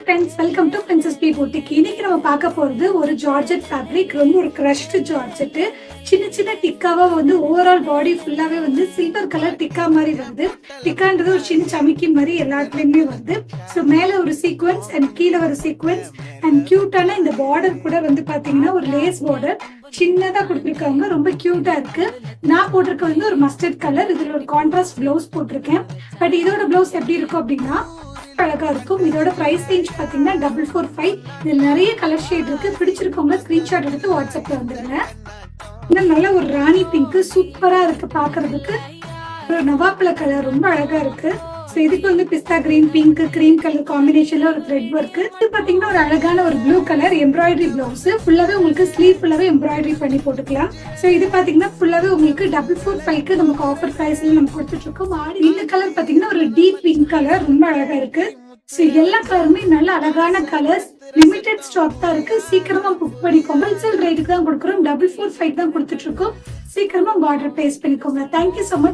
Friends, welcome to princess P boutique. இன்னைக்கு நம்ம பார்க்க போறது ஒரு ஜார்ஜெட் ஃபேப்ரிக். ரொம்ப ஒரு கிரஷ்ட் ஜார்ஜெட். சின்ன சின்ன டிக்காவா வந்து ஓவரால் பாடி ஃபுல்லாவே வந்து சில்வர் கலர் டிக்கா மாதிரி வருது. டிக்கான்றது ஒரு சின்ன சமிக்கி மாதிரி எல்லாத்துலயுமே வருது. ஸோ மேல ஒரு சீக்வன்ஸ் அண்ட் கீழே ஒரு சீக்வன்ஸ் அண்ட் கியூட்டான இந்த பார்டர் கூட வந்து பாத்தீங்கன்னா ஒரு லேஸ் பார்டர் சின்னதா கொடுத்துருக்காங்க. ரொம்ப கியூட்டா இருக்கு. நான் போட்டிருக்க வந்து ஒரு மஸ்டர்ட் கலர். இதுல ஒரு கான்ட்ராஸ்ட் பிளவுஸ் போட்டிருக்கேன். பட் இதோட பிளவுஸ் எப்படி இருக்கும் அப்படின்னா அழகா இருக்கும். இதோட பிரைஸ் ரேஞ்ச் பாத்தீங்கன்னா 445. இதுல நிறைய கலர் ஷேட் இருக்கு. பிடிச்சிருக்கவங்க ஸ்கிரீன்ஷாட் எடுத்து வாட்ஸ்அப்ல வந்துருங்க. இன்னும் நல்ல ஒரு ராணி பிங்க் சூப்பரா இருக்கு பாக்குறதுக்கு. ஒரு நவாப்பழ கலர் ரொம்ப அழகா இருக்கு. இதுக்கு வந்து பிஸ்தா கிரீன், பிங்க், கிரீம் கலர் காம்பினேஷன்ல ஒரு த்ரெட் ஒர்க். இது பாத்தீங்கன்னா ஒரு அழகான ஒரு ப்ளூ கலர் எம்ப்ராய்டரி பிளவுஸ். ஃபுல்லாவே உங்களுக்கு ஸ்லீவ் ஃபுல்லாவே எம்ப்ராய்டரி பண்ணி போட்டுக்கலாம். சோ இது பாத்தீங்கன்னா ஃபுல்லாவே உங்களுக்கு 445 நமக்கு ஆஃபர் பிரைஸ்ல நம்ம கொடுத்துட்டு இருக்கோம். இந்த கலர் பாத்தீங்கன்னா ஒரு டீப் பிங்க் கலர் ரொம்ப அழகா இருக்கு. சோ எல்லா கலருமே நல்ல அழகான கலர்ஸ். லிமிடெட் ஸ்டாக் தான் இருக்கு. சீக்கிரமா புக் பண்ணிக்கோங்க. ஹோல்சேல் ரேட்டுக்கு தான் கொடுக்குறோம். 445 தான் கொடுத்துட்டு இருக்கோம். சீக்கிரமா ஆர்டர் பிளேஸ் பண்ணிக்கோங்க. Thank you so much.